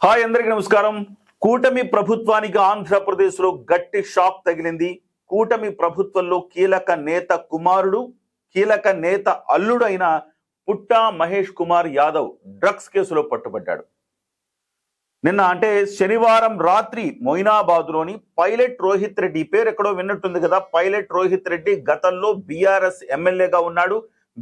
Hi అందరికీ నమస్కారం. కూటమి ప్రభుత్వానికి ఆంధ్రప్రదేశ్లో గట్టి షాక్ తగిలింది. కూటమి ప్రభుత్వంలో కీలక నేత కుమారుడు, కీలక నేత అల్లుడు అయిన పుట్టా మహేష్ కుమార్ యాదవ్ డ్రగ్స్ కేసులో పట్టుబడ్డాడు. నిన్న అంటే శనివారం రాత్రి మొయినాబాద్లోని పైలట్ రోహిత్ రెడ్డి, పేరు ఎక్కడో విన్నట్టుంది కదా. పైలట్ రోహిత్ రెడ్డి గతంలో బీఆర్ఎస్ ఎమ్మెల్యేగా ఉన్నాడు.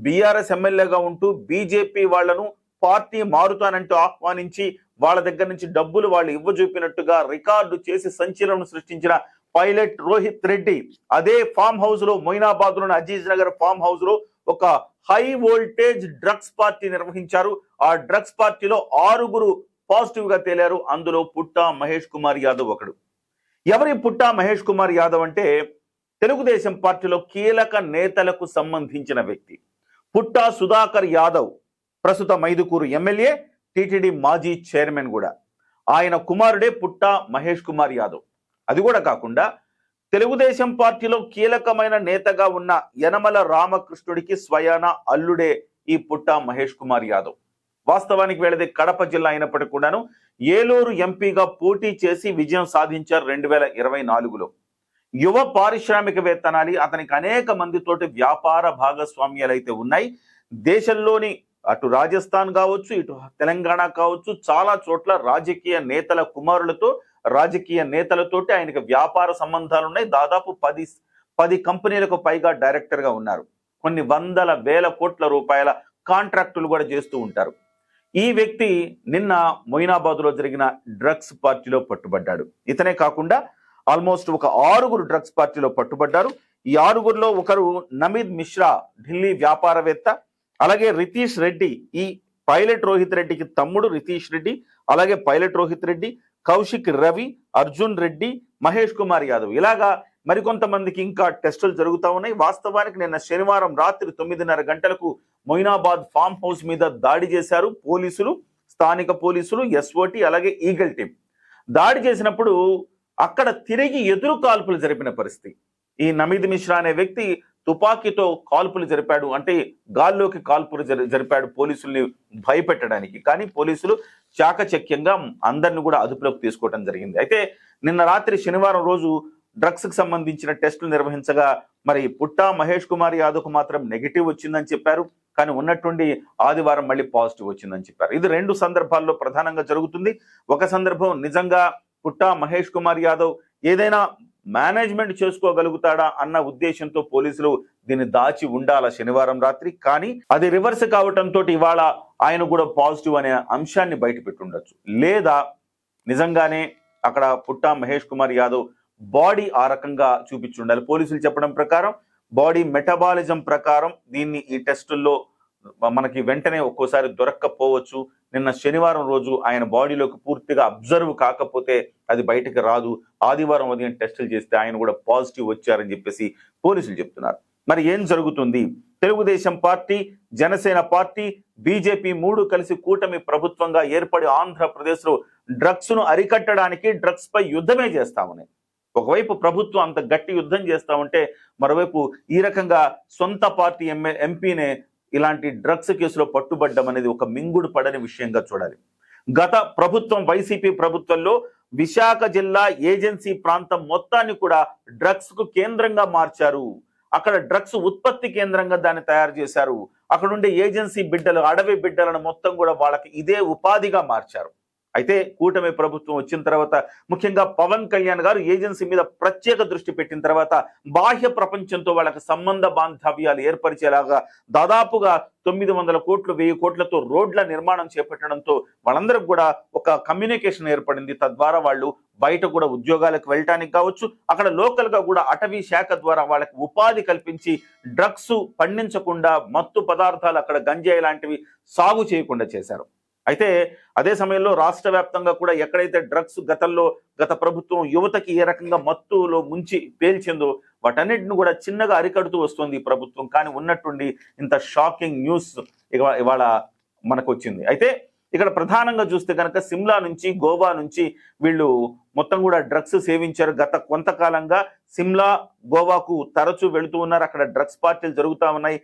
బీఆర్ఎస్ ఎమ్మెల్యేగా ఉంటూ బీజేపీ వాళ్లను పార్టీ మారుతానంటూ ఆహ్వానించి వాళ్ళ దగ్గర నుంచి డబ్బులు వాళ్ళు ఇవ్వజూపినట్టుగా రికార్డు చేసి సంచలనం సృష్టించిన పైలట్ రోహిత్ రెడ్డి అదే ఫామ్ హౌస్ లో, మొయినాబాద్ లోని అజీజ్ నగర్ ఫామ్ హౌస్ లో ఒక హై వోల్టేజ్ డ్రగ్స్ పార్టీ నిర్వహించారు. ఆ డ్రగ్స్ పార్టీలో 6 పాజిటివ్ గా తేలారు. అందులో పుట్టా మహేష్ కుమార్ యాదవ్ ఒకడు. ఎవరి పుట్టా మహేష్ కుమార్ యాదవ్ అంటే తెలుగుదేశం పార్టీలో కీలక నేతలకు సంబంధించిన వ్యక్తి. పుట్టా సుధాకర్ యాదవ్ ప్రస్తుత మైదుకూరు ఎమ్మెల్యే, టీటీడీ మాజీ చైర్మన్ కూడా. ఆయన కుమారుడే పుట్టా మహేష్ కుమార్ యాదవ్. అది కూడా కాకుండా తెలుగుదేశం పార్టీలో కీలకమైన నేతగా ఉన్న యనమల రామకృష్ణుడికి స్వయాన అల్లుడే ఈ పుట్టా మహేష్ కుమార్ యాదవ్. వాస్తవానికి వీళ్ళది కడప జిల్లా అయినప్పటికీ కూడాను ఏలూరు ఎంపీగా పోటీ చేసి విజయం సాధించారు 2024లో. యువ పారిశ్రామికవేత్తనాలి, అతనికి అనేక మందితోటి వ్యాపార భాగస్వామ్యాలు అయితే ఉన్నాయి. దేశంలోని అటు రాజస్థాన్ కావచ్చు, ఇటు తెలంగాణ కావచ్చు, చాలా చోట్ల రాజకీయ నేతల కుమారులతో, రాజకీయ నేతలతోటి ఆయనకు వ్యాపార సంబంధాలు ఉన్నాయి. దాదాపు 10 కంపెనీలకు పైగా డైరెక్టర్ గా ఉన్నారు. కొన్ని వందల వేల కోట్ల రూపాయల కాంట్రాక్టులు కూడా చేస్తూ ఉంటారు. ఈ వ్యక్తి నిన్న మొయినాబాద్ లో జరిగిన డ్రగ్స్ పార్టీలో పట్టుబడ్డాడు. ఇతనే కాకుండా ఆల్మోస్ట్ ఒక 6 డ్రగ్స్ పార్టీలో పట్టుబడ్డారు. ఈ 6లో ఒకరు నమిద్ మిశ్రా, ఢిల్లీ వ్యాపారవేత్త. అలాగే రితీష్ రెడ్డి, ఈ పైలట్ రోహిత్ రెడ్డికి తమ్ముడు రితీష్ రెడ్డి. అలాగే పైలట్ రోహిత్ రెడ్డి, కౌశిక్ రవి, అర్జున్ రెడ్డి, మహేష్ కుమార్ యాదవ్. ఇలాగా మరికొంతమందికి ఇంకా టెస్టులు జరుగుతూ ఉన్నాయి. వాస్తవానికి నిన్న శనివారం రాత్రి 9:30 గంటలకు మొయినాబాద్ ఫామ్ హౌస్ మీద దాడి చేశారు పోలీసులు, స్థానిక పోలీసులు, ఎస్ఓటి, అలాగే ఈగల్ టీం. దాడి చేసినప్పుడు అక్కడ తిరిగి ఎదురు కాల్పులు జరిపిన పరిస్థితి. ఈ నమిద్ మిశ్రా అనే వ్యక్తి తుపాకీతో కాల్పులు జరిపాడు, అంటే గాల్లోకి కాల్పులు జరిపాడు పోలీసుల్ని భయపెట్టడానికి. కానీ పోలీసులు చాకచక్యంగా అందరిని కూడా అదుపులోకి తీసుకోవడం జరిగింది. అయితే నిన్న రాత్రి శనివారం రోజు డ్రగ్స్ కి సంబంధించిన టెస్టులు నిర్వహించగా మరి పుట్టా మహేష్ కుమార్ యాదవ్కు మాత్రం నెగిటివ్ వచ్చిందని చెప్పారు. కానీ ఉన్నట్టుండి ఆదివారం మళ్ళీ పాజిటివ్ వచ్చిందని చెప్పారు. ఇది 2 సందర్భాల్లో ప్రధానంగా జరుగుతుంది. ఒక సందర్భం నిజంగా పుట్టా మహేష్ కుమార్ యాదవ్ ఏదైనా మేనేజ్మెంట్ చేసుకోగలుగుతాడా అన్న ఉద్దేశంతో పోలీసులు దీన్ని దాచి ఉండాల శనివారం రాత్రి. కానీ అది రివర్స్ కావటంతో ఇవాళ ఆయన కూడా పాజిటివ్ అనే అంశాన్ని బయట పెట్టుండొచ్చు. లేదా నిజంగానే అక్కడ పుట్టా మహేష్ కుమార్ యాదవ్ బాడీ ఆ రకంగా చూపించుండాలి. పోలీసులు చెప్పడం ప్రకారం బాడీ మెటబాలిజం ప్రకారం దీన్ని ఈ టెస్టుల్లో మనకి వెంటనే ఒక్కోసారి దొరక్కపోవచ్చు. నిన్న శనివారం రోజు ఆయన బాడీలోకి పూర్తిగా అబ్జర్వ్ కాకపోతే అది బయటకు రాదు. ఆదివారం ఉదయం టెస్టులు చేస్తే ఆయన కూడా పాజిటివ్ వచ్చారని చెప్పేసి పోలీసులు చెప్తున్నారు. మరి ఏం జరుగుతుంది? Telugu Desam party, Janasena party, BJP 3 కలిసి కూటమి ప్రభుత్వంగా ఏర్పడి ఆంధ్రప్రదేశ్ లో డ్రగ్స్ ను అరికట్టడానికి డ్రగ్స్ పై యుద్ధమే చేస్తామని. ఒకవైపు ప్రభుత్వం అంత గట్టి యుద్ధం చేస్తా ఉంటే మరోవైపు ఈ రకంగా సొంత పార్టీ ఎంపీనే ఇలాంటి డ్రగ్స్ కేసులో పట్టుబడ్డం అనేది ఒక మింగుడు పడని విషయంగా చూడాలి. గత ప్రభుత్వం, వైసీపీ ప్రభుత్వంలో విశాఖ జిల్లా ఏజెన్సీ ప్రాంతం మొత్తాన్ని కూడా డ్రగ్స్ కు కేంద్రంగా మార్చారు. అక్కడ డ్రగ్స్ ఉత్పత్తి కేంద్రంగా దాన్ని తయారు చేశారు. అక్కడ ఉండే ఏజెన్సీ బిడ్డలు, అడవి బిడ్డలను మొత్తం కూడా వాళ్ళకి ఇదే ఉపాధిగా మార్చారు. అయితే కూటమి ప్రభుత్వం వచ్చిన తర్వాత, ముఖ్యంగా పవన్ కళ్యాణ్ గారు ఏజెన్సీ మీద ప్రత్యేక దృష్టి పెట్టిన తర్వాత బాహ్య ప్రపంచంతో వాళ్ళకి సంబంధ బాంధవ్యాలు ఏర్పరిచేలాగా దాదాపుగా 900 కోట్లు, 1000 కోట్లతో రోడ్ల నిర్మాణం చేపట్టడంతో వాళ్ళందరికి కూడా ఒక కమ్యూనికేషన్ ఏర్పడింది. తద్వారా వాళ్ళు బయట కూడా ఉద్యోగాలకు వెళ్ళటానికి కావచ్చు, అక్కడ లోకల్ గా కూడా అటవీ శాఖ ద్వారా వాళ్ళకి ఉపాధి కల్పించి డ్రగ్స్ పండించకుండా, మత్తు పదార్థాలు అక్కడ గంజాయి లాంటివి సాగు చేయకుండా చేశారు. అయితే అదే సమయంలో రాష్ట్ర వ్యాప్తంగా కూడా ఎక్కడైతే డ్రగ్స్ గత ప్రభుత్వం యువతకి ఏ రకంగా మత్తులో ముంచి పేల్చిందో వాటన్నిటిని కూడా చిన్నగా అరికడుతూ వస్తుంది ఈ ప్రభుత్వం. కానీ ఉన్నట్టుండి ఇంత షాకింగ్ న్యూస్ ఇవాళ మనకు వచ్చింది. అయితే ఇక్కడ ప్రధానంగా చూస్తే కనుక సిమ్లా నుంచి, గోవా నుంచి వీళ్ళు మొత్తం కూడా డ్రగ్స్ సేవించారు. గత కొంతకాలంగా సిమ్లా, గోవాకు తరచూ వెళుతూ ఉన్నారు. అక్కడ డ్రగ్స్ పార్టీలు జరుగుతూ ఉన్నాయి.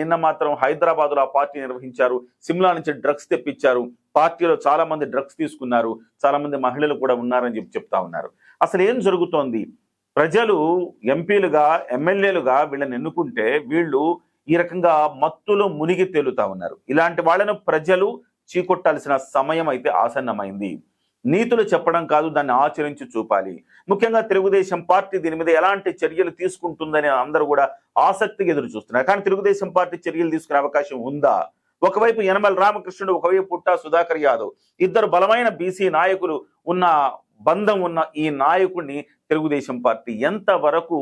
నిన్న మాత్రం హైదరాబాద్ లో ఆ పార్టీ నిర్వహించారు. సిమ్లా నుంచి డ్రగ్స్ తెప్పించారు. పార్టీలో చాలా మంది డ్రగ్స్ తీసుకున్నారు. చాలా మంది మహిళలు కూడా ఉన్నారని చెప్తా ఉన్నారు. అసలు ఏం జరుగుతోంది? ప్రజలు ఎంపీలుగా, ఎమ్మెల్యేలుగా వీళ్ళని ఎన్నుకుంటే వీళ్ళు ఈ రకంగా మత్తులో మునిగి తేలుతా ఉన్నారు. ఇలాంటి వాళ్ళను ప్రజలు చీకొట్టాల్సిన సమయం అయితే ఆసన్నమైంది. నీతులు చెప్పడం కాదు, దాన్ని ఆచరించి చూపాలి. ముఖ్యంగా తెలుగుదేశం పార్టీ దీని మీద ఎలాంటి చర్యలు తీసుకుంటుందని అందరూ కూడా ఆసక్తిగా ఎదురు చూస్తున్నారు. కానీ తెలుగుదేశం పార్టీ చర్యలు తీసుకునే అవకాశం ఉందా? ఒకవైపు యనమల రామకృష్ణుడు, ఒకవైపు పుట్టా సుధాకర్ యాదవ్, ఇద్దరు బలమైన బీసీ నాయకులు ఉన్న బంధం ఉన్న ఈ నాయకుడిని తెలుగుదేశం పార్టీ ఎంత వరకు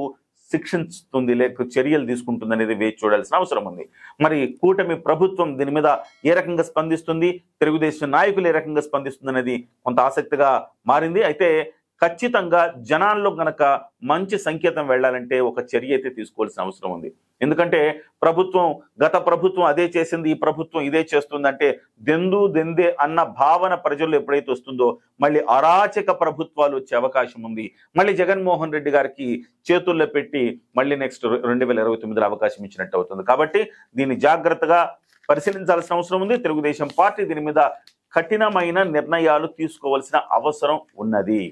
శిక్షిస్తుంది, లేక చర్యలు తీసుకుంటుంది అనేది వేచి చూడాల్సిన అవసరం ఉంది. మరి కూటమి ప్రభుత్వం దీని మీద ఏ రకంగా స్పందిస్తుంది, తెలుగుదేశం నాయకులు ఏ రకంగా స్పందిస్తుంది అనేది కొంత ఆసక్తిగా మారింది. అయితే ఖచ్చితంగా జనాల్లో గనక మంచి సంకేతం వెళ్ళాలంటే ఒక చర్య అయితే తీసుకోవాల్సిన అవసరం ఉంది. ఎందుకంటే గత ప్రభుత్వం అదే చేసింది, ఈ ప్రభుత్వం ఇదే చేస్తుందంటే దెందే అన్న భావన ప్రజల్లో ఎప్పుడైతే వస్తుందో మళ్ళీ అరాచక ప్రభుత్వాలు వచ్చే అవకాశం ఉంది. మళ్ళీ జగన్మోహన్ రెడ్డి గారికి చేతుల్లో పెట్టి మళ్ళీ నెక్స్ట్ 2029లో అవకాశం ఇచ్చినట్టు అవుతుంది. కాబట్టి దీన్ని జాగ్రత్తగా పరిశీలించాల్సిన అవసరం ఉంది. తెలుగుదేశం పార్టీ దీని మీద కఠినమైన నిర్ణయాలు తీసుకోవాల్సిన అవసరం ఉన్నది.